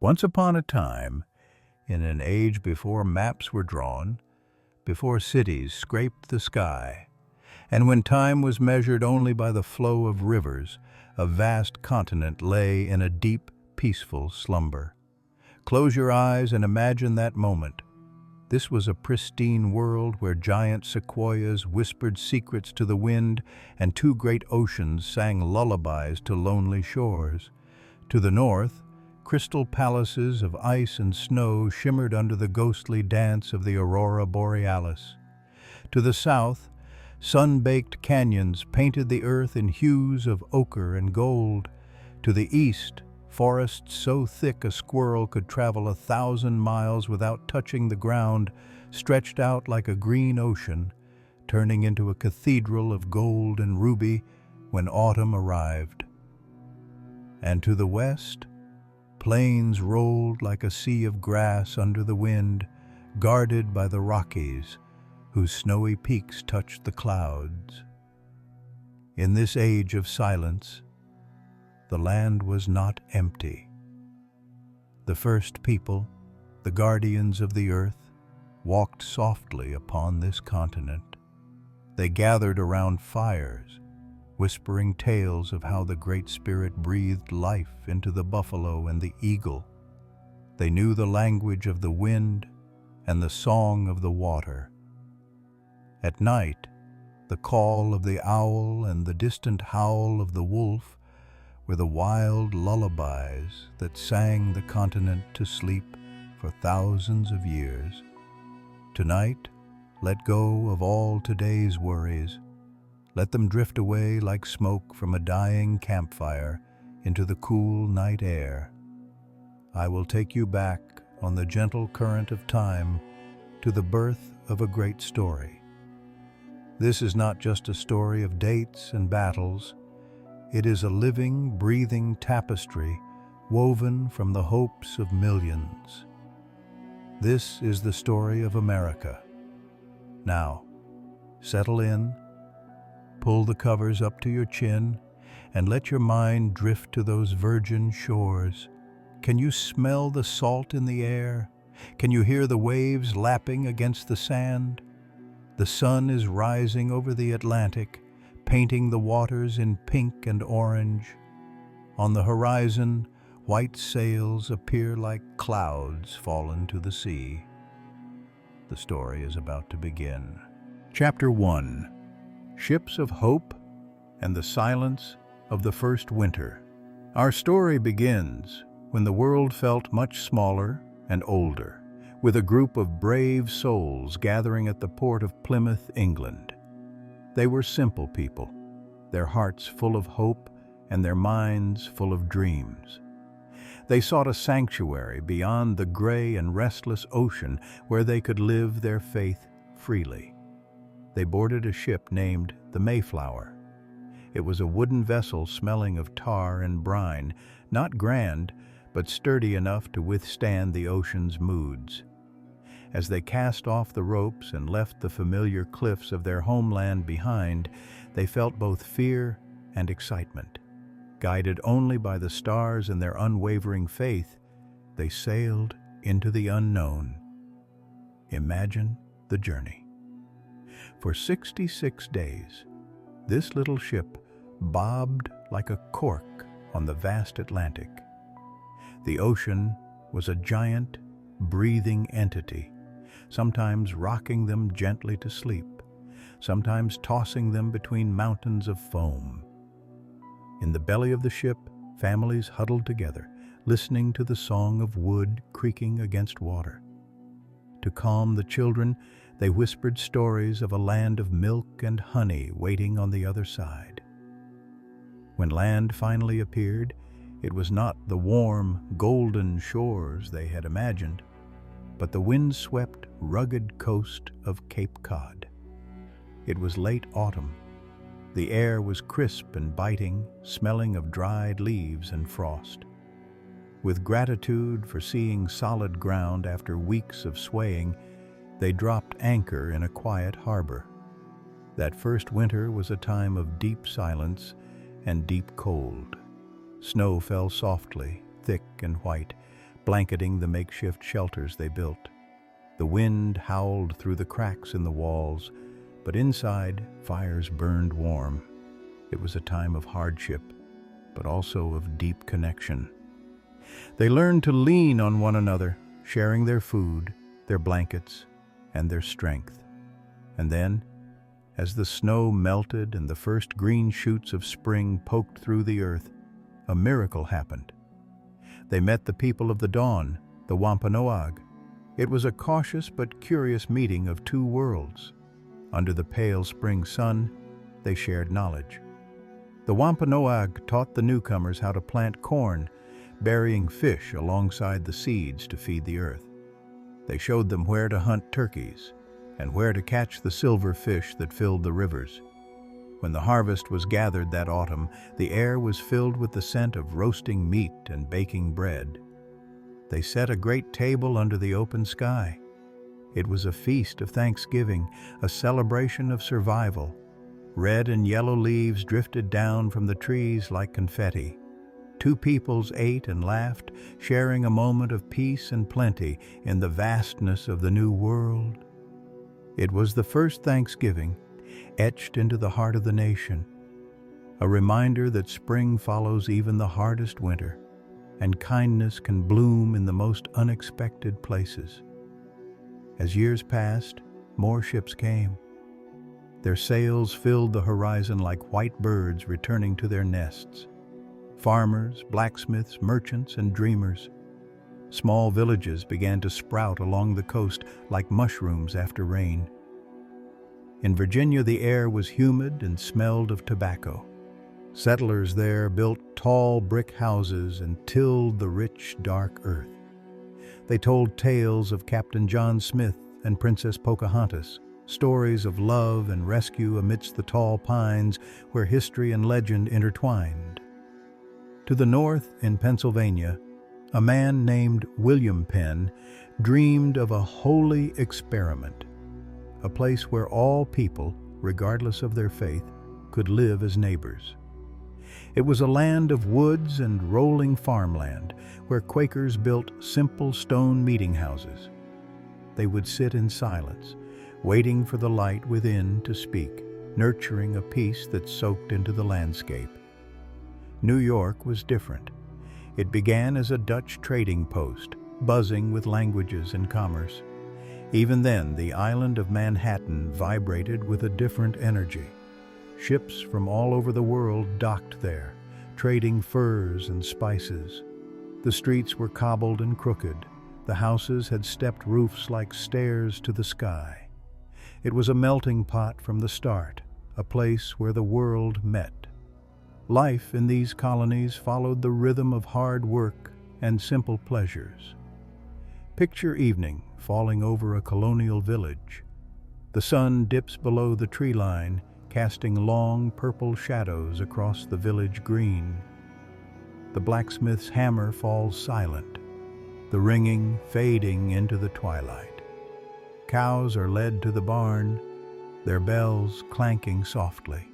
Once upon a time, in an age before maps were drawn, before cities scraped the sky, and when time was measured only by the flow of rivers, a vast continent lay in a deep, peaceful slumber. Close your eyes and imagine that moment. This was a pristine world where giant sequoias whispered secrets to the wind and two great oceans sang lullabies to lonely shores. To the north, crystal palaces of ice and snow shimmered under the ghostly dance of the aurora borealis. To the south, sun-baked canyons painted the earth in hues of ochre and gold. To the east, forests so thick a squirrel could travel 1,000 miles without touching the ground stretched out like a green ocean, turning into a cathedral of gold and ruby when autumn arrived. And to the west, plains rolled like a sea of grass under the wind, guarded by the Rockies, whose snowy peaks touched the clouds. In this age of silence, the land was not empty. The first people, the guardians of the earth, walked softly upon this continent. They gathered around fires, whispering tales of how the Great Spirit breathed life into the buffalo and the eagle. They knew the language of the wind and the song of the water. At night, the call of the owl and the distant howl of the wolf were the wild lullabies that sang the continent to sleep for thousands of years. Tonight, let go of all today's worries. Let them drift away like smoke from a dying campfire into the cool night air. I will take you back on the gentle current of time to the birth of a great story. This is not just a story of dates and battles. It is a living, breathing tapestry woven from the hopes of millions. This is the story of America. Now, settle in, pull the covers up to your chin, and let your mind drift to those virgin shores. Can you smell the salt in the air? Can you hear the waves lapping against the sand? The sun is rising over the Atlantic, painting the waters in pink and orange. On the horizon, white sails appear like clouds fallen to the sea. The story is about to begin. Chapter 1. Ships of Hope and the Silence of the First Winter. Our story begins when the world felt much smaller and older, with a group of brave souls gathering at the port of Plymouth, England. They were simple people, their hearts full of hope and their minds full of dreams. They sought a sanctuary beyond the gray and restless ocean where they could live their faith freely. They boarded a ship named the Mayflower. It was a wooden vessel smelling of tar and brine, not grand, but sturdy enough to withstand the ocean's moods. As they cast off the ropes and left the familiar cliffs of their homeland behind, they felt both fear and excitement. Guided only by the stars and their unwavering faith, they sailed into the unknown. Imagine the journey. For 66 days, this little ship bobbed like a cork on the vast Atlantic. The ocean was a giant, breathing entity, sometimes rocking them gently to sleep, sometimes tossing them between mountains of foam. In the belly of the ship, families huddled together, listening to the song of wood creaking against water. To calm the children, they whispered stories of a land of milk and honey waiting on the other side. When land finally appeared, it was not the warm, golden shores they had imagined, but the wind-swept, rugged coast of Cape Cod. It was late autumn. The air was crisp and biting, smelling of dried leaves and frost. With gratitude for seeing solid ground after weeks of swaying, they dropped anchor in a quiet harbor. That first winter was a time of deep silence and deep cold. Snow fell softly, thick and white, blanketing the makeshift shelters they built. The wind howled through the cracks in the walls, but inside, fires burned warm. It was a time of hardship, but also of deep connection. They learned to lean on one another, sharing their food, their blankets, and their strength. And then, as the snow melted and the first green shoots of spring poked through the earth, a miracle happened. They met the people of the dawn, the Wampanoag. It was a cautious but curious meeting of two worlds. Under the pale spring sun, they shared knowledge. The Wampanoag taught the newcomers how to plant corn, burying fish alongside the seeds to feed the earth. They showed them where to hunt turkeys and where to catch the silver fish that filled the rivers. When the harvest was gathered that autumn, the air was filled with the scent of roasting meat and baking bread. They set a great table under the open sky. It was a feast of Thanksgiving, a celebration of survival. Red and yellow leaves drifted down from the trees like confetti. Two peoples ate and laughed, sharing a moment of peace and plenty in the vastness of the new world. It was the first Thanksgiving, etched into the heart of the nation, a reminder that spring follows even the hardest winter, and kindness can bloom in the most unexpected places. As years passed, more ships came. Their sails filled the horizon like white birds returning to their nests. Farmers, blacksmiths, merchants, and dreamers. Small villages began to sprout along the coast like mushrooms after rain. In Virginia, the air was humid and smelled of tobacco. Settlers there built tall brick houses and tilled the rich, dark earth. They told tales of Captain John Smith and Princess Pocahontas, stories of love and rescue amidst the tall pines where history and legend intertwined. To the north, in Pennsylvania, a man named William Penn dreamed of a holy experiment, a place where all people, regardless of their faith, could live as neighbors. It was a land of woods and rolling farmland where Quakers built simple stone meeting houses. They would sit in silence, waiting for the light within to speak, nurturing a peace that soaked into the landscape. New York was different. It began as a Dutch trading post, buzzing with languages and commerce. Even then, the island of Manhattan vibrated with a different energy. Ships from all over the world docked there, trading furs and spices. The streets were cobbled and crooked. The houses had stepped roofs like stairs to the sky. It was a melting pot from the start, a place where the world met. Life in these colonies followed the rhythm of hard work and simple pleasures. Picture evening falling over a colonial village. The sun dips below the tree line, casting long purple shadows across the village green. The blacksmith's hammer falls silent, the ringing fading into the twilight. Cows are led to the barn, their bells clanking softly.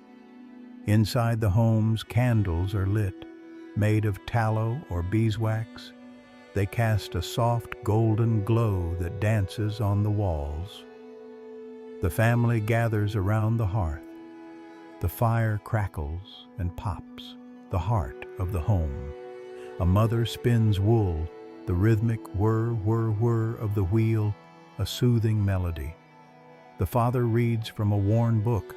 Inside the homes, candles are lit, made of tallow or beeswax. They cast a soft golden glow that dances on the walls. The family gathers around the hearth. The fire crackles and pops, the heart of the home. A mother spins wool, the rhythmic whir, whir, whir of the wheel, a soothing melody. The father reads from a worn book,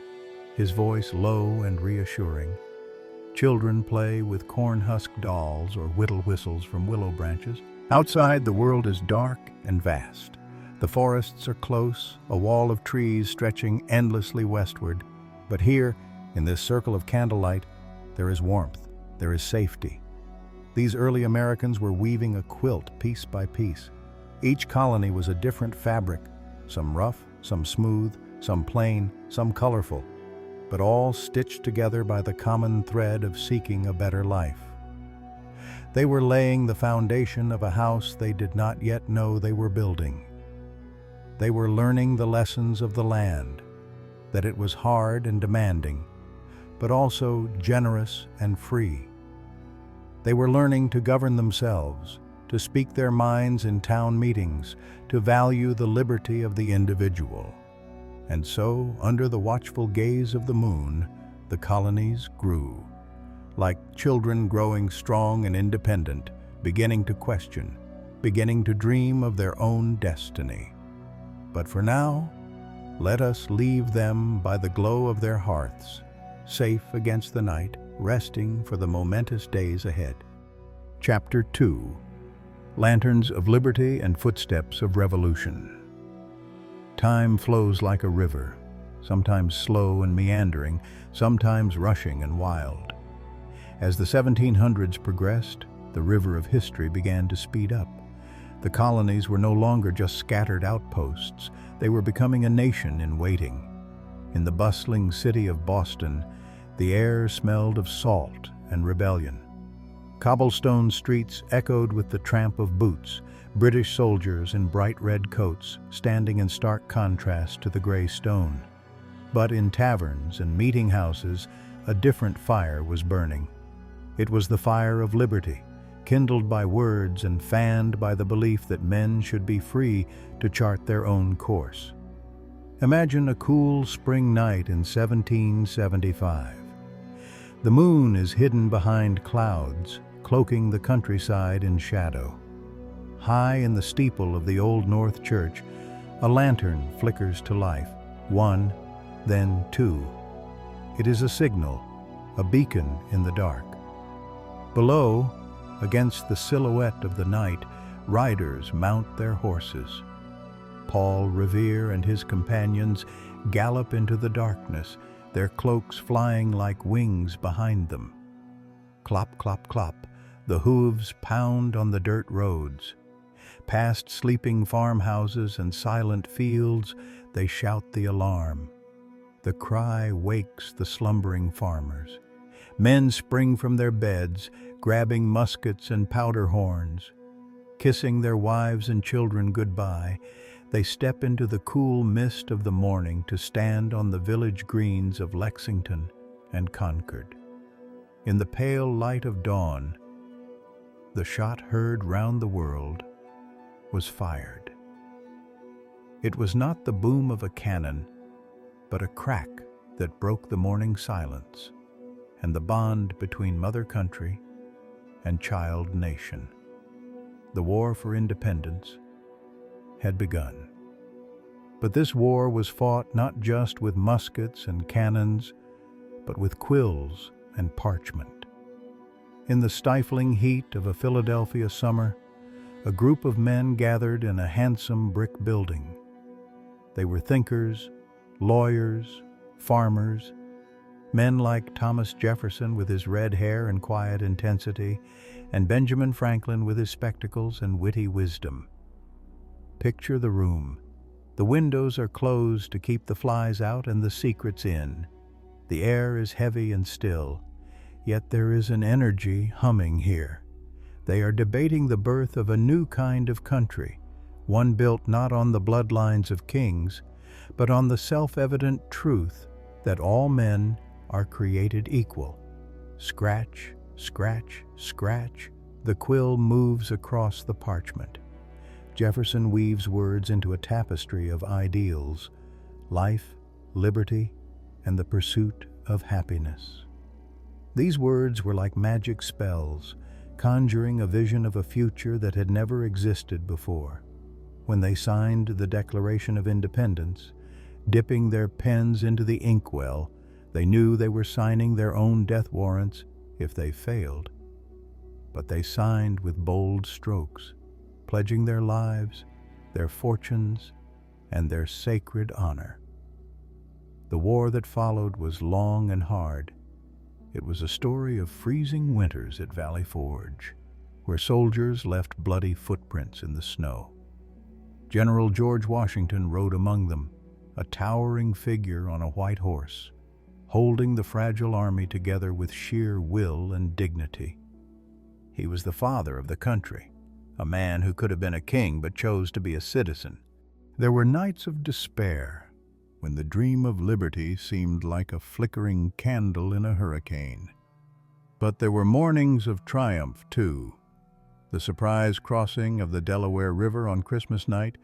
his voice low and reassuring. Children play with corn-husk dolls or whittle whistles from willow branches. Outside, the world is dark and vast. The forests are close, a wall of trees stretching endlessly westward. But here, in this circle of candlelight, there is warmth, there is safety. These early Americans were weaving a quilt piece by piece. Each colony was a different fabric, some rough, some smooth, some plain, some colorful, but all stitched together by the common thread of seeking a better life. They were laying the foundation of a house they did not yet know they were building. They were learning the lessons of the land, that it was hard and demanding, but also generous and free. They were learning to govern themselves, to speak their minds in town meetings, to value the liberty of the individual. And so, under the watchful gaze of the moon, the colonies grew, like children growing strong and independent, beginning to question, beginning to dream of their own destiny. But for now, let us leave them by the glow of their hearths, safe against the night, resting for the momentous days ahead. Chapter 2. Lanterns of Liberty and Footsteps of Revolution. Time flows like a river, sometimes slow and meandering, sometimes rushing and wild. As the 1700s progressed, the river of history began to speed up. The colonies were no longer just scattered outposts, they were becoming a nation in waiting. In the bustling city of Boston, the air smelled of salt and rebellion. Cobblestone streets echoed with the tramp of boots, British soldiers in bright red coats standing in stark contrast to the gray stone. But in taverns and meeting houses, a different fire was burning. It was the fire of liberty, kindled by words and fanned by the belief that men should be free to chart their own course. Imagine a cool spring night in 1775. The moon is hidden behind clouds, cloaking the countryside in shadow. High in the steeple of the Old North Church, a lantern flickers to life, one, then two. It is a signal, a beacon in the dark. Below, against the silhouette of the night, riders mount their horses. Paul Revere and his companions gallop into the darkness, their cloaks flying like wings behind them. Clop, clop, clop, the hooves pound on the dirt roads. Past sleeping farmhouses and silent fields, they shout the alarm. The cry wakes the slumbering farmers. Men spring from their beds, grabbing muskets and powder horns. Kissing their wives and children goodbye, they step into the cool mist of the morning to stand on the village greens of Lexington and Concord. In the pale light of dawn, the shot heard round the world was fired. It was not the boom of a cannon, but a crack that broke the morning silence and the bond between mother country and child nation. The war for independence had begun. But this war was fought not just with muskets and cannons, but with quills and parchment. In the stifling heat of a Philadelphia summer, a group of men gathered in a handsome brick building. They were thinkers, lawyers, farmers, men like Thomas Jefferson with his red hair and quiet intensity, and Benjamin Franklin with his spectacles and witty wisdom. Picture the room. The windows are closed to keep the flies out and the secrets in. The air is heavy and still, yet there is an energy humming here. They are debating the birth of a new kind of country, one built not on the bloodlines of kings, but on the self-evident truth that all men are created equal. Scratch, scratch, scratch, the quill moves across the parchment. Jefferson weaves words into a tapestry of ideals: life, liberty, and the pursuit of happiness. These words were like magic spells, conjuring a vision of a future that had never existed before. When they signed the Declaration of Independence, dipping their pens into the inkwell, they knew they were signing their own death warrants if they failed. But they signed with bold strokes, pledging their lives, their fortunes, and their sacred honor. The war that followed was long and hard. It was a story of freezing winters at Valley Forge, where soldiers left bloody footprints in the snow. General George Washington rode among them, a towering figure on a white horse, holding the fragile army together with sheer will and dignity. He was the father of the country, a man who could have been a king but chose to be a citizen. There were nights of despair, when the dream of liberty seemed like a flickering candle in a hurricane. But there were mornings of triumph, too. The surprise crossing of the Delaware River on Christmas night,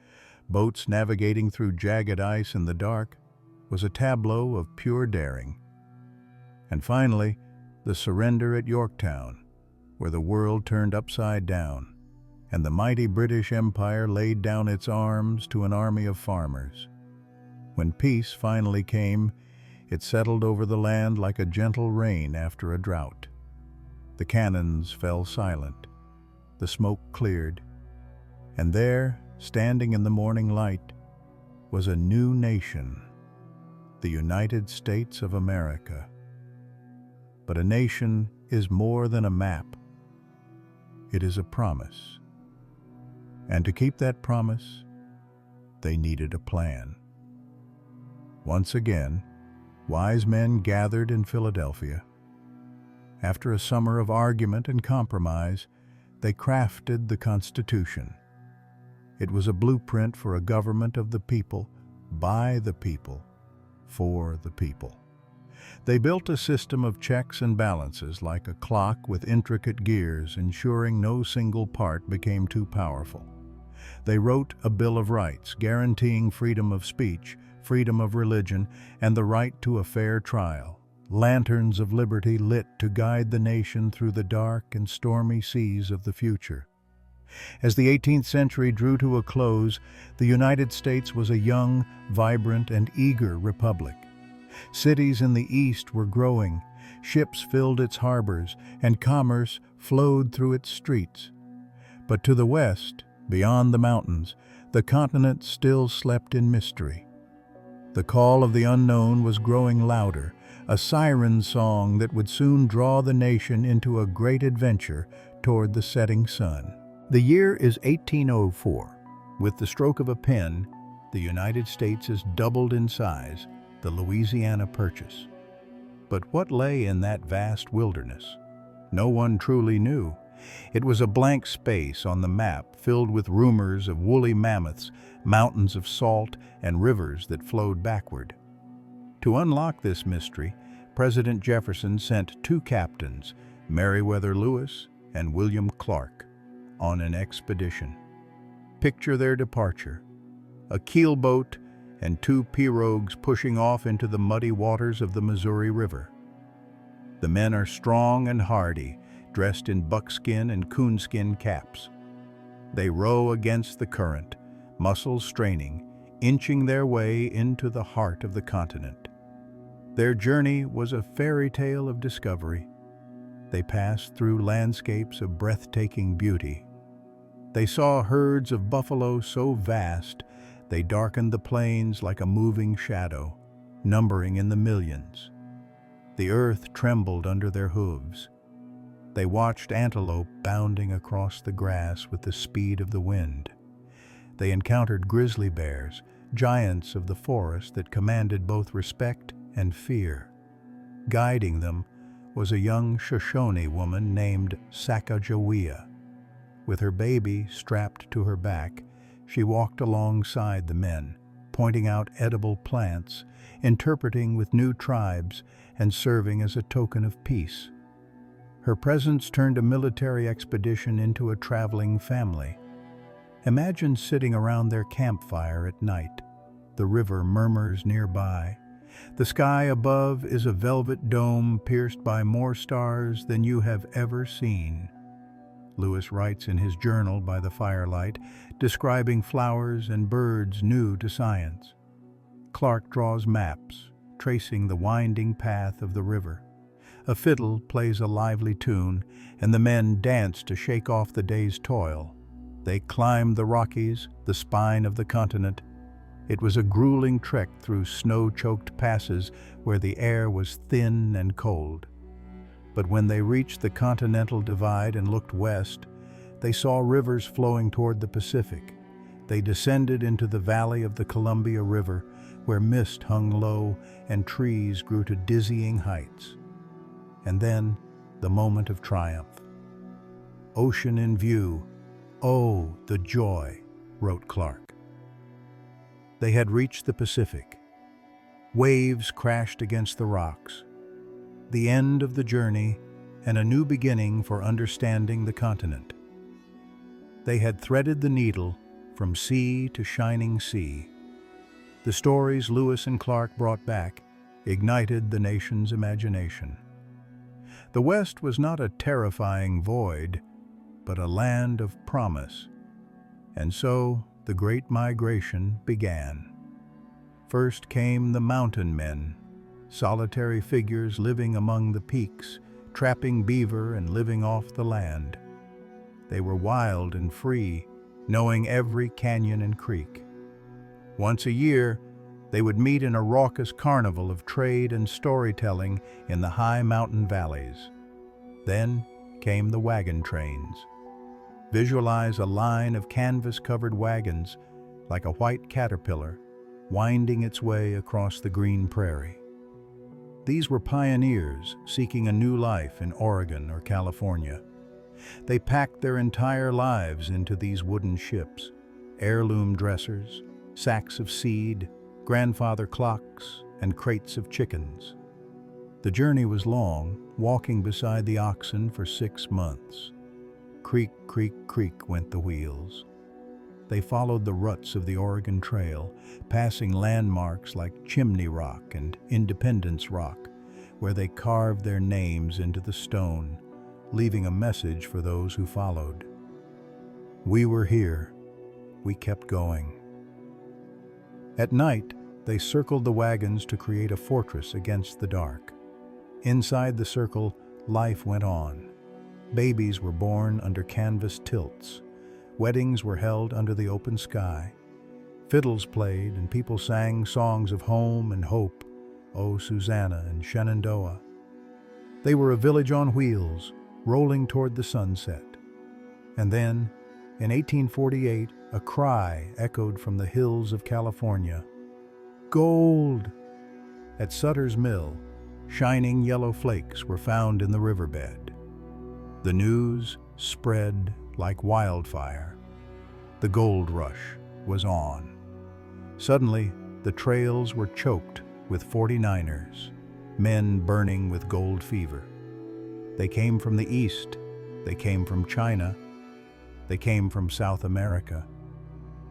boats navigating through jagged ice in the dark, was a tableau of pure daring. And finally, the surrender at Yorktown, where the world turned upside down, and the mighty British Empire laid down its arms to an army of farmers. When peace finally came, it settled over the land like a gentle rain after a drought. The cannons fell silent, the smoke cleared, and there, standing in the morning light, was a new nation, the United States of America. But a nation is more than a map. It is a promise. And to keep that promise, they needed a plan. Once again, wise men gathered in Philadelphia. After a summer of argument and compromise, they crafted the Constitution. It was a blueprint for a government of the people, by the people, for the people. They built a system of checks and balances like a clock with intricate gears, ensuring no single part became too powerful. They wrote a Bill of Rights, guaranteeing freedom of speech, freedom of religion, and the right to a fair trial. Lanterns of liberty lit to guide the nation through the dark and stormy seas of the future. As the 18th century drew to a close, the United States was a young, vibrant, and eager republic. Cities in the east were growing, ships filled its harbors, and commerce flowed through its streets. But to the west, beyond the mountains, the continent still slept in mystery. The call of the unknown was growing louder, a siren song that would soon draw the nation into a great adventure toward the setting sun. The year is 1804. With the stroke of a pen, the United States is doubled in size, the Louisiana Purchase. But what lay in that vast wilderness? No one truly knew. It was a blank space on the map filled with rumors of woolly mammoths, mountains of salt, and rivers that flowed backward. To unlock this mystery, President Jefferson sent two captains, Meriwether Lewis and William Clark, on an expedition. Picture their departure: a keelboat and two pirogues pushing off into the muddy waters of the Missouri River. The men are strong and hardy, dressed in buckskin and coonskin caps. They row against the current, muscles straining, inching their way into the heart of the continent. Their journey was a fairy tale of discovery. They passed through landscapes of breathtaking beauty. They saw herds of buffalo so vast they darkened the plains like a moving shadow, numbering in the millions. The earth trembled under their hooves. They watched antelope bounding across the grass with the speed of the wind. They encountered grizzly bears, giants of the forest that commanded both respect and fear. Guiding them was a young Shoshone woman named Sacagawea. With her baby strapped to her back, she walked alongside the men, pointing out edible plants, interpreting with new tribes, and serving as a token of peace. Her presence turned a military expedition into a traveling family. Imagine sitting around their campfire at night. The river murmurs nearby. The sky above is a velvet dome pierced by more stars than you have ever seen. Lewis writes in his journal by the firelight, describing flowers and birds new to science. Clark draws maps, tracing the winding path of the river. A fiddle plays a lively tune, and the men dance to shake off the day's toil. They climbed the Rockies, the spine of the continent. It was a grueling trek through snow-choked passes where the air was thin and cold. But when they reached the Continental Divide and looked west, they saw rivers flowing toward the Pacific. They descended into the valley of the Columbia River, where mist hung low and trees grew to dizzying heights. And then, the moment of triumph. Ocean in view. Oh, the joy, wrote Clark. They had reached the Pacific. Waves crashed against the rocks. The end of the journey and a new beginning for understanding the continent. They had threaded the needle from sea to shining sea. The stories Lewis and Clark brought back ignited the nation's imagination. The West was not a terrifying void, but a land of promise. And so the Great Migration began. First came the mountain men, solitary figures living among the peaks, trapping beaver and living off the land. They were wild and free, knowing every canyon and creek. Once a year, they would meet in a raucous carnival of trade and storytelling in the high mountain valleys. Then came the wagon trains. Visualize a line of canvas-covered wagons, like a white caterpillar, winding its way across the green prairie. These were pioneers seeking a new life in Oregon or California. They packed their entire lives into these wooden ships, heirloom dressers, sacks of seed, grandfather clocks, and crates of chickens. The journey was long, walking beside the oxen for 6 months. Creak, creak, creak went the wheels. They followed the ruts of the Oregon Trail, passing landmarks like Chimney Rock and Independence Rock, where they carved their names into the stone, leaving a message for those who followed. We were here. We kept going. At night, they circled the wagons to create a fortress against the dark. Inside the circle, life went on. Babies were born under canvas tilts. Weddings were held under the open sky. Fiddles played and people sang songs of home and hope, O Susanna and Shenandoah. They were a village on wheels, rolling toward the sunset. And then, in 1848, a cry echoed from the hills of California. Gold! At Sutter's Mill, shining yellow flakes were found in the riverbed. The news spread like wildfire. The gold rush was on. Suddenly, the trails were choked with 49ers, men burning with gold fever. They came from the east, they came from China, they came from South America.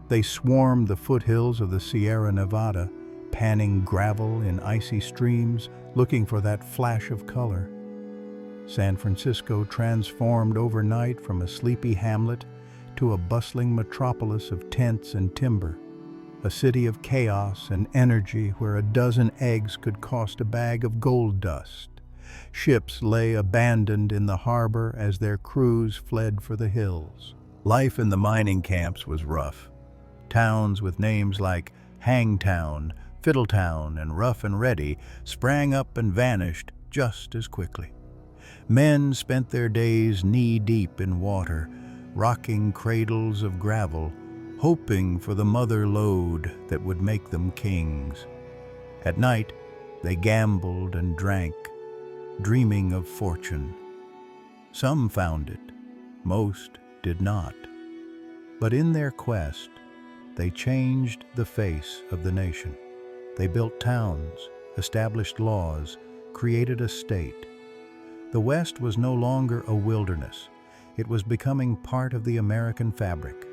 They swarmed the foothills of the Sierra Nevada, panning gravel in icy streams, looking for that flash of color. San Francisco transformed overnight from a sleepy hamlet to a bustling metropolis of tents and timber, a city of chaos and energy where a dozen eggs could cost a bag of gold dust. Ships lay abandoned in the harbor as their crews fled for the hills. Life in the mining camps was rough. Towns with names like Hangtown, Fiddletown, and Rough and Ready sprang up and vanished just as quickly. Men spent their days knee-deep in water, rocking cradles of gravel, hoping for the mother lode that would make them kings. At night, they gambled and drank, dreaming of fortune. Some found it, most did not. But in their quest, they changed the face of the nation. They built towns, established laws, created a state. The West was no longer a wilderness. It was becoming part of the American fabric.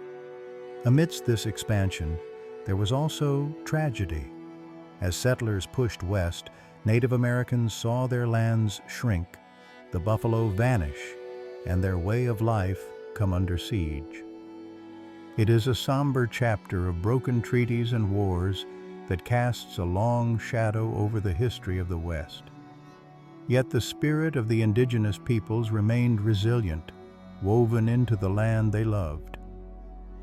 Amidst this expansion, there was also tragedy. As settlers pushed west, Native Americans saw their lands shrink, the buffalo vanish, and their way of life come under siege. It is a somber chapter of broken treaties and wars that casts a long shadow over the history of the West. Yet the spirit of the indigenous peoples remained resilient, woven into the land they loved.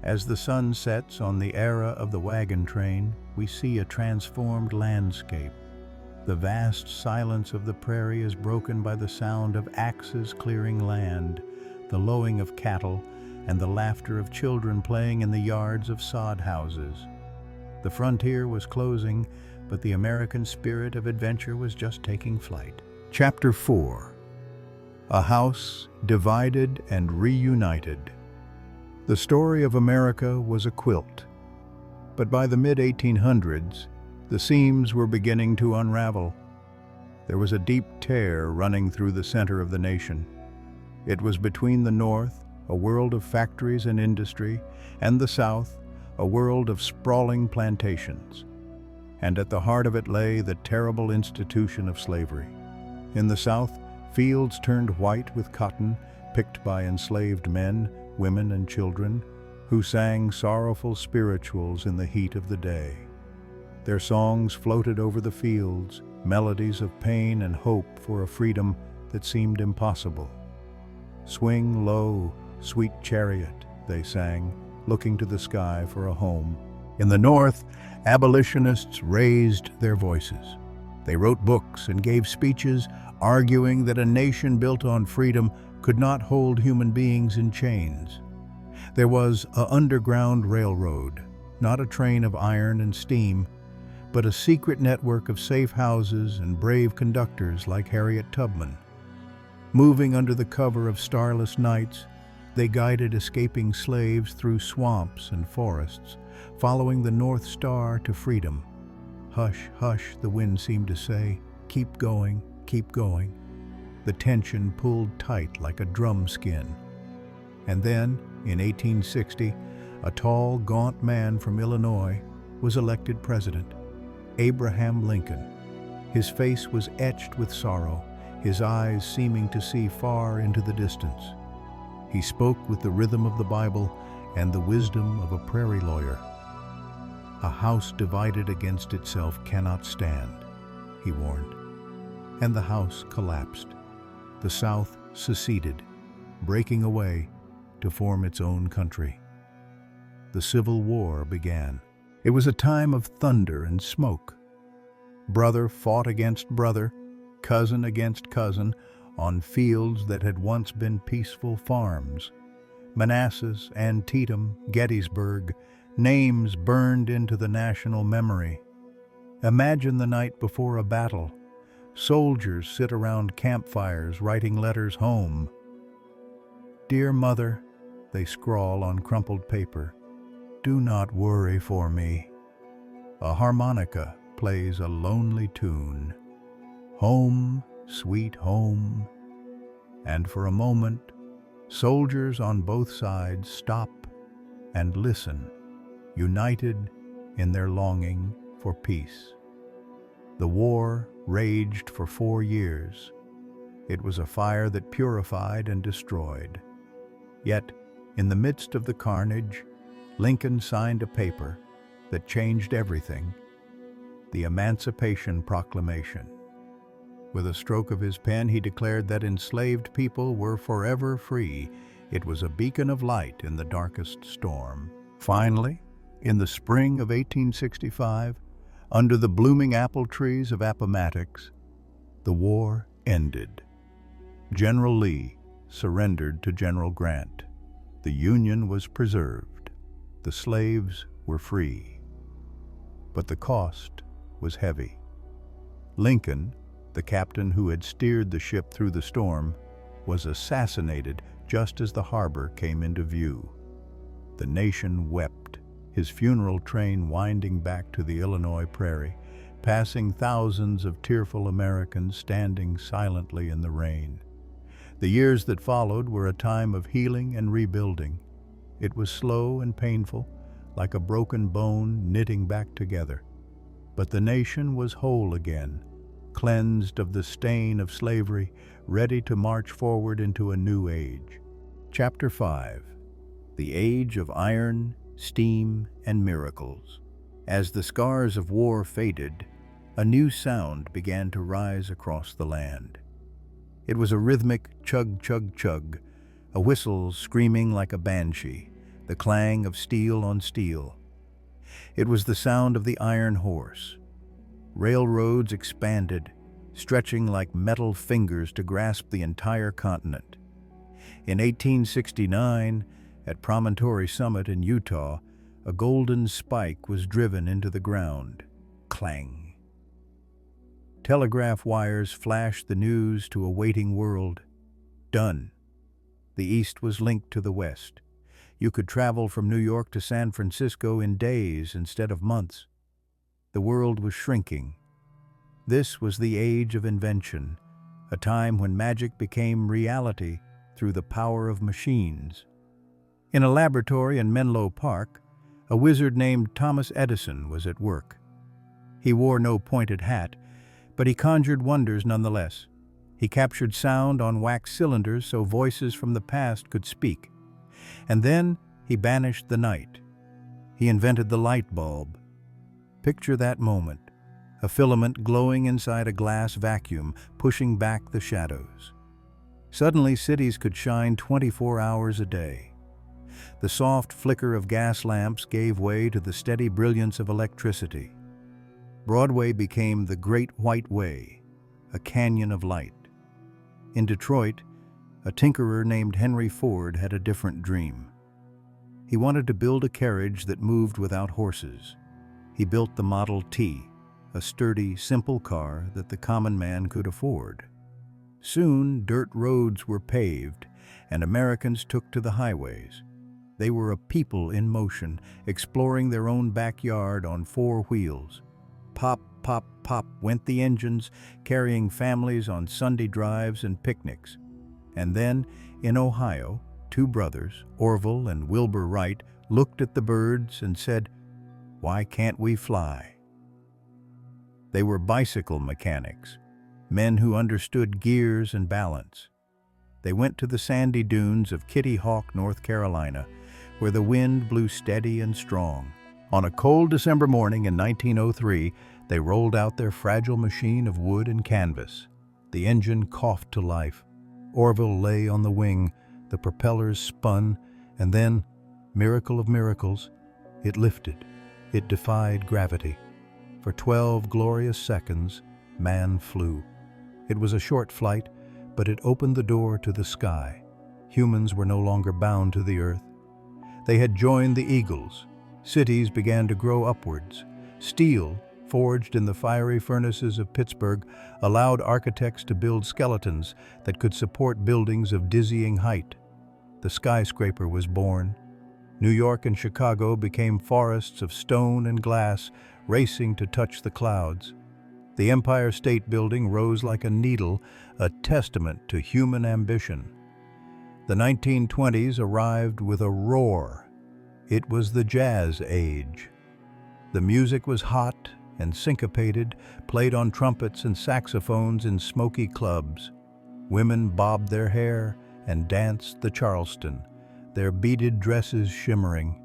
As the sun sets on the era of the wagon train, we see a transformed landscape. The vast silence of the prairie is broken by the sound of axes clearing land, the lowing of cattle, and the laughter of children playing in the yards of sod houses. The frontier was closing, but the American spirit of adventure was just taking flight. Chapter 4. A House Divided and Reunited. The story of America was a quilt, but by the mid-1800s, the seams were beginning to unravel. There was a deep tear running through the center of the nation. It was between the North, a world of factories and industry, and the South, a world of sprawling plantations. And at the heart of it lay the terrible institution of slavery. In the South, fields turned white with cotton, picked by enslaved men, women, and children, who sang sorrowful spirituals in the heat of the day. Their songs floated over the fields, melodies of pain and hope for a freedom that seemed impossible. "Swing low, sweet chariot," they sang, looking to the sky for a home. In the North, abolitionists raised their voices. They wrote books and gave speeches arguing that a nation built on freedom could not hold human beings in chains. There was an underground railroad, not a train of iron and steam, but a secret network of safe houses and brave conductors like Harriet Tubman. Moving under the cover of starless nights, they guided escaping slaves through swamps and forests, following the North Star to freedom. "Hush, hush," the wind seemed to say, "keep going, keep going." The tension pulled tight like a drum skin. And then, in 1860, a tall, gaunt man from Illinois was elected president, Abraham Lincoln. His face was etched with sorrow, his eyes seeming to see far into the distance. He spoke with the rhythm of the Bible and the wisdom of a prairie lawyer. "A house divided against itself cannot stand," he warned. And the house collapsed. The South seceded, breaking away to form its own country. The Civil War began. It was a time of thunder and smoke. Brother fought against brother, cousin against cousin, on fields that had once been peaceful farms. Manassas, Antietam, Gettysburg, names burned into the national memory. Imagine the night before a battle. Soldiers sit around campfires writing letters home. "Dear Mother," they scrawl on crumpled paper, "do not worry for me." A harmonica plays a lonely tune. Home, sweet home. And for a moment, soldiers on both sides stop and listen, united in their longing for peace. The war raged for 4 years. It was a fire that purified and destroyed. Yet, in the midst of the carnage, Lincoln signed a paper that changed everything: the Emancipation Proclamation. With a stroke of his pen, he declared that enslaved people were forever free. It was a beacon of light in the darkest storm. Finally, in the spring of 1865, under the blooming apple trees of Appomattox, the war ended. General Lee surrendered to General Grant. The Union was preserved. The slaves were free. But the cost was heavy. Lincoln, the captain who had steered the ship through the storm, was assassinated just as the harbor came into view. The nation wept, his funeral train winding back to the Illinois prairie, passing thousands of tearful Americans standing silently in the rain. The years that followed were a time of healing and rebuilding. It was slow and painful, like a broken bone knitting back together. But the nation was whole again, cleansed of the stain of slavery, ready to march forward into a new age. Chapter 5. The Age of Iron, Steam, and Miracles. As the scars of war faded, a new sound began to rise across the land. It was a rhythmic chug, chug, chug, a whistle screaming like a banshee, the clang of steel on steel. It was the sound of the iron horse. Railroads expanded, stretching like metal fingers to grasp the entire continent. In 1869, at Promontory Summit in Utah, a golden spike was driven into the ground. Clang. Telegraph wires flashed the news to a waiting world. Done. The East was linked to the West. You could travel from New York to San Francisco in days instead of months. The world was shrinking. This was the age of invention, a time when magic became reality through the power of machines. In a laboratory in Menlo Park, a wizard named Thomas Edison was at work. He wore no pointed hat, but he conjured wonders nonetheless. He captured sound on wax cylinders so voices from the past could speak. And then he banished the night. He invented the light bulb. Picture that moment, a filament glowing inside a glass vacuum, pushing back the shadows. Suddenly, cities could shine 24 hours a day. The soft flicker of gas lamps gave way to the steady brilliance of electricity. Broadway became the Great White Way, a canyon of light. In Detroit, a tinkerer named Henry Ford had a different dream. He wanted to build a carriage that moved without horses. He built the Model T, a sturdy, simple car that the common man could afford. Soon, dirt roads were paved, and Americans took to the highways. They were a people in motion, exploring their own backyard on four wheels. Pop, pop, pop went the engines, carrying families on Sunday drives and picnics. And then, in Ohio, two brothers, Orville and Wilbur Wright, looked at the birds and said, "Why can't we fly?" They were bicycle mechanics, men who understood gears and balance. They went to the sandy dunes of Kitty Hawk, North Carolina, where the wind blew steady and strong. On a cold December morning in 1903, they rolled out their fragile machine of wood and canvas. The engine coughed to life. Orville lay on the wing, the propellers spun, and then, miracle of miracles, it lifted. It defied gravity. For 12 glorious seconds, man flew. It was a short flight, but it opened the door to the sky. Humans were no longer bound to the earth. They had joined the eagles. Cities began to grow upwards. Steel, forged in the fiery furnaces of Pittsburgh, allowed architects to build skeletons that could support buildings of dizzying height. The skyscraper was born. New York and Chicago became forests of stone and glass, racing to touch the clouds. The Empire State Building rose like a needle, a testament to human ambition. The 1920s arrived with a roar. It was the jazz age. The music was hot and syncopated, played on trumpets and saxophones in smoky clubs. Women bobbed their hair and danced the Charleston, their beaded dresses shimmering.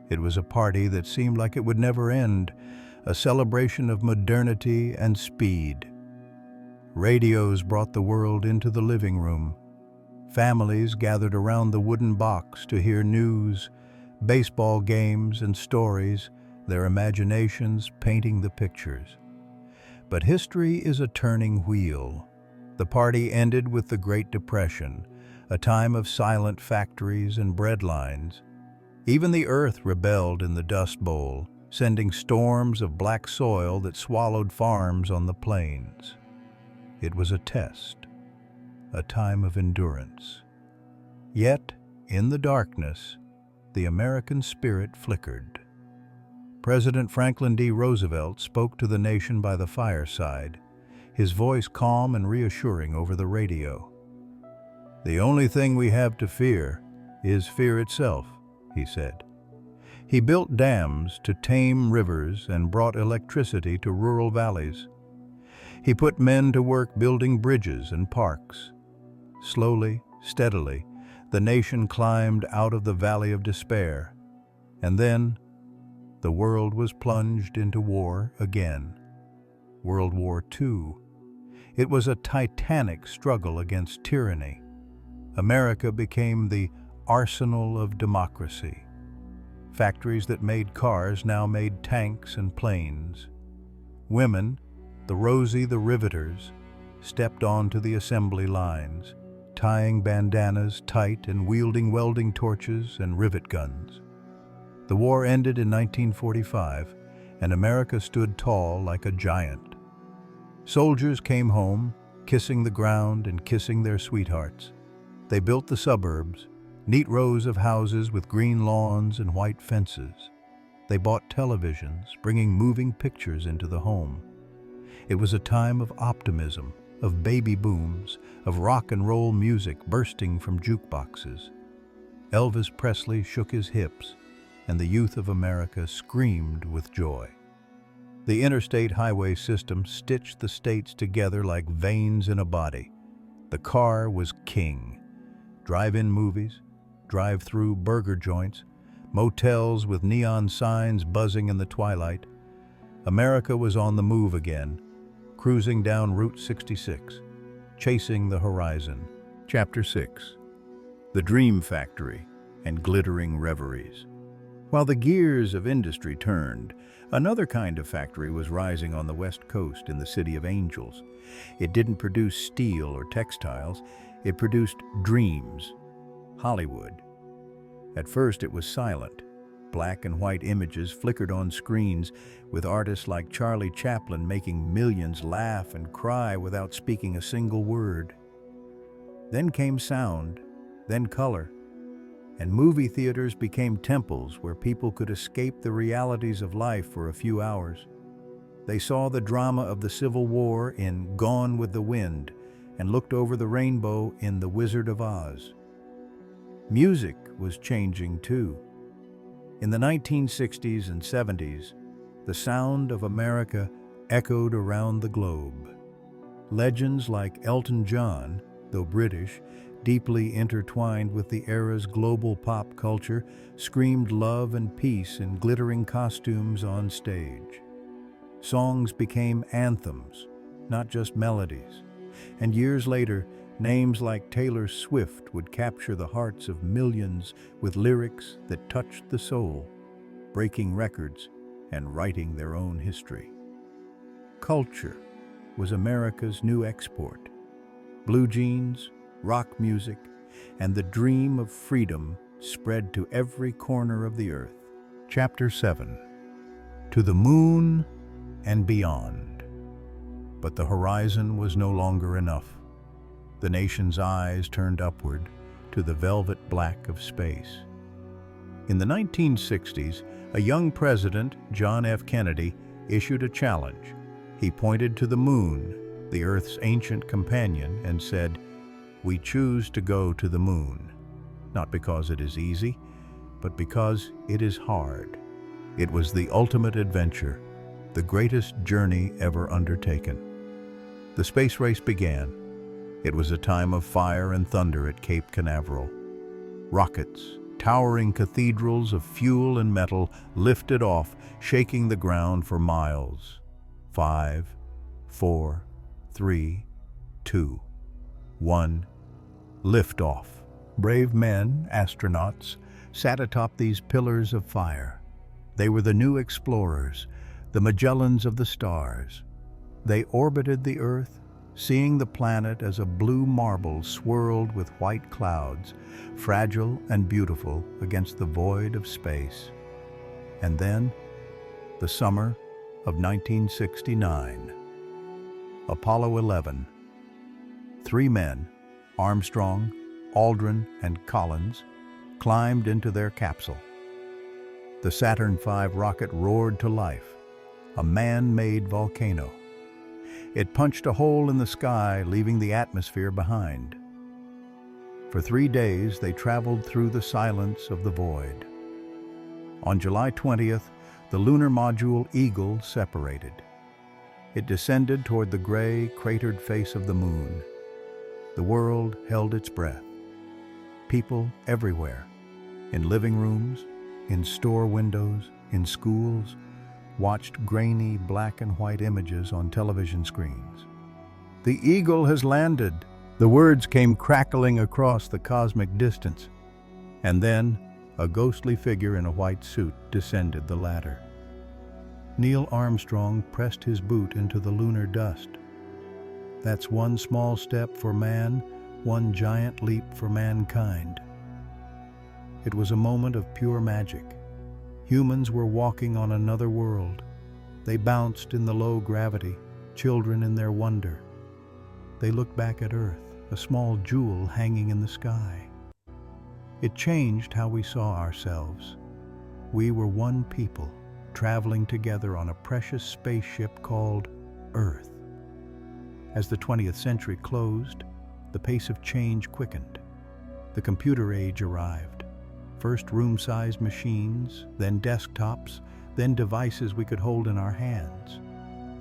It was a party that seemed like it would never end, a celebration of modernity and speed. Radios brought the world into the living room. Families gathered around the wooden box to hear news, baseball games and stories, their imaginations painting the pictures. But history is a turning wheel. The party ended with the Great Depression, a time of silent factories and bread lines. Even the earth rebelled in the Dust Bowl, sending storms of black soil that swallowed farms on the plains. It was a test, a time of endurance. Yet, in the darkness, the American spirit flickered. President Franklin D. Roosevelt spoke to the nation by the fireside, his voice calm and reassuring over the radio. "The only thing we have to fear is fear itself," he said. He built dams to tame rivers and brought electricity to rural valleys. He put men to work building bridges and parks. Slowly, steadily, the nation climbed out of the valley of despair. And then, the world was plunged into war again. World War II. It was a titanic struggle against tyranny. America became the arsenal of democracy. Factories that made cars now made tanks and planes. Women, the Rosie the Riveters, stepped onto the assembly lines, tying bandanas tight and wielding welding torches and rivet guns. The war ended in 1945, and America stood tall like a giant. Soldiers came home, kissing the ground and kissing their sweethearts. They built the suburbs, neat rows of houses with green lawns and white fences. They bought televisions, bringing moving pictures into the home. It was a time of optimism, of baby booms, of rock and roll music bursting from jukeboxes. Elvis Presley shook his hips, and the youth of America screamed with joy. The interstate highway system stitched the states together like veins in a body. The car was king. Drive-in movies, drive-through burger joints, motels with neon signs buzzing in the twilight. America was on the move again, cruising down Route 66, chasing the horizon. Chapter 6. The Dream Factory and Glittering Reveries. While the gears of industry turned, another kind of factory was rising on the West Coast in the City of Angels. It didn't produce steel or textiles, it produced dreams. Hollywood. At first it was silent. Black and white images flickered on screens, with artists like Charlie Chaplin making millions laugh and cry without speaking a single word. Then came sound, then color, and movie theaters became temples where people could escape the realities of life for a few hours. They saw the drama of the Civil War in Gone with the Wind and looked over the rainbow in The Wizard of Oz. Music was changing too. In the 1960s and 70s, the sound of America echoed around the globe. Legends like Elton John, though British, deeply intertwined with the era's global pop culture, screamed love and peace in glittering costumes on stage. Songs became anthems, not just melodies, and years later, names like Taylor Swift would capture the hearts of millions with lyrics that touched the soul, breaking records and writing their own history. Culture was America's new export. Blue jeans, rock music, and the dream of freedom spread to every corner of the earth. Chapter 7. To the moon and beyond. But the horizon was no longer enough. The nation's eyes turned upward to the velvet black of space. In the 1960s, a young president, John F. Kennedy, issued a challenge. He pointed to the moon, the Earth's ancient companion, and said, "We choose to go to the moon, not because it is easy, but because it is hard." It was the ultimate adventure, the greatest journey ever undertaken. The space race began. It was a time of fire and thunder at Cape Canaveral. Rockets, towering cathedrals of fuel and metal, lifted off, shaking the ground for miles. 5, 4, 3, 2, 1. Liftoff. Brave men, astronauts, sat atop these pillars of fire. They were the new explorers, the Magellans of the stars. They orbited the Earth, seeing the planet as a blue marble swirled with white clouds, fragile and beautiful against the void of space. And then, the summer of 1969. Apollo 11. 3 men, Armstrong, Aldrin, and Collins, climbed into their capsule. The Saturn V rocket roared to life, a man-made volcano. It punched a hole in the sky, leaving the atmosphere behind. For 3 days, they traveled through the silence of the void. On July 20th, the lunar module Eagle separated. It descended toward the gray, cratered face of the moon. The world held its breath. People everywhere, in living rooms, in store windows, in schools, watched grainy black and white images on television screens. "The Eagle has landed," the words came crackling across the cosmic distance. And then, a ghostly figure in a white suit descended the ladder. Neil Armstrong pressed his boot into the lunar dust. That's one small step for man, one giant leap for mankind. It was a moment of pure magic. Humans were walking on another world. They bounced in the low gravity, children in their wonder. They looked back at Earth, a small jewel hanging in the sky. It changed how we saw ourselves. We were one people, traveling together on a precious spaceship called Earth. As the 20th century closed, the pace of change quickened. The computer age arrived. first room-sized machines, then desktops, then devices we could hold in our hands.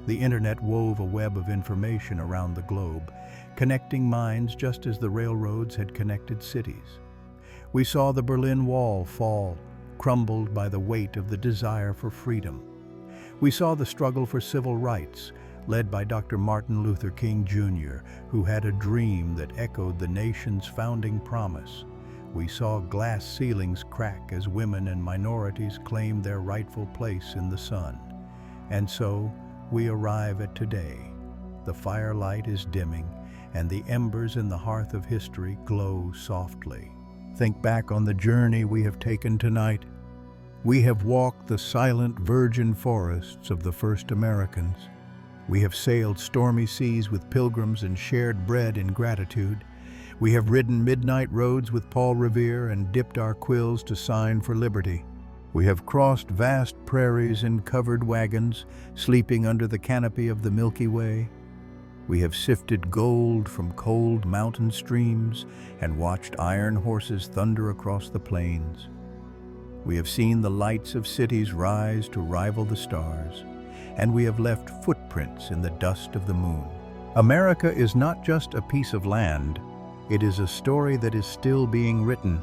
The internet wove a web of information around the globe, connecting minds just as the railroads had connected cities. We saw the Berlin Wall fall, crumbled by the weight of the desire for freedom. We saw the struggle for civil rights, led by Dr. Martin Luther King Jr., who had a dream that echoed the nation's founding promise. We saw glass ceilings crack as women and minorities claimed their rightful place in the sun. And so, we arrive at today. The firelight is dimming, and the embers in the hearth of history glow softly. Think back on the journey we have taken tonight. We have walked the silent virgin forests of the first Americans. We have sailed stormy seas with pilgrims and shared bread in gratitude. We have ridden midnight roads with Paul Revere and dipped our quills to sign for liberty. We have crossed vast prairies in covered wagons, sleeping under the canopy of the Milky Way. We have sifted gold from cold mountain streams and watched iron horses thunder across the plains. We have seen the lights of cities rise to rival the stars, and we have left footprints in the dust of the moon. America is not just a piece of land, it is a story that is still being written.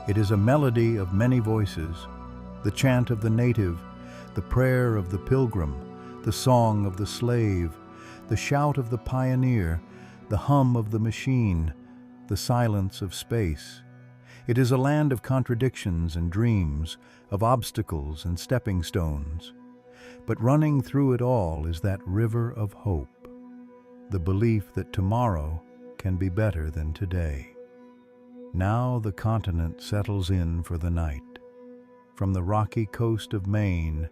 It is a melody of many voices, the chant of the native, the prayer of the pilgrim, the song of the slave, the shout of the pioneer, the hum of the machine, the silence of space. It is a land of contradictions and dreams, of obstacles and stepping stones. But running through it all is that river of hope, the belief that tomorrow can be better than today. Now the continent settles in for the night. From the rocky coast of Maine,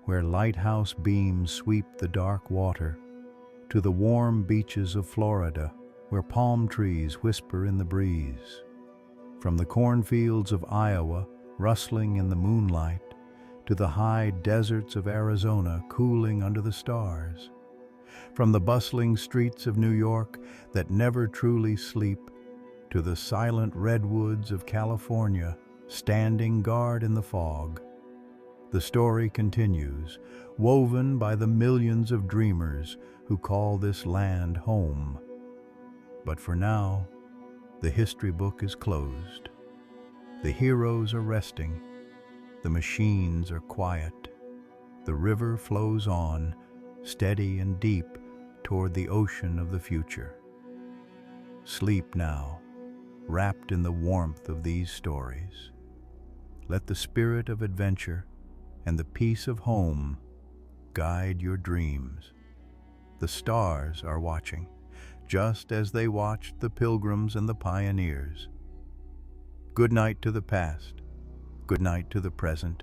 where lighthouse beams sweep the dark water, to the warm beaches of Florida, where palm trees whisper in the breeze. From the cornfields of Iowa, rustling in the moonlight, to the high deserts of Arizona, cooling under the stars. From the bustling streets of New York that never truly sleep, to the silent redwoods of California, standing guard in the fog. The story continues, woven by the millions of dreamers who call this land home. But for now, the history book is closed. The heroes are resting. The machines are quiet. The river flows on, steady and deep, toward the ocean of the future. Sleep now, wrapped in the warmth of these stories. Let the spirit of adventure and the peace of home guide your dreams. The stars are watching, just as they watched the pilgrims and the pioneers. Good night to the past, good night to the present,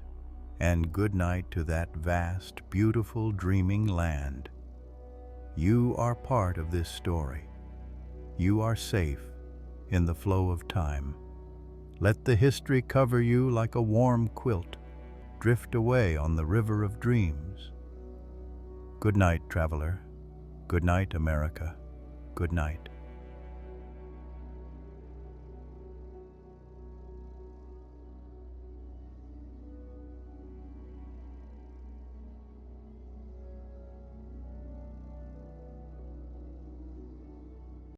and good night to that vast, beautiful, dreaming land. You are part of this story. You are safe in the flow of time. Let the history cover you like a warm quilt. Drift away on the river of dreams. Good night, traveler. Good night, America. Good night.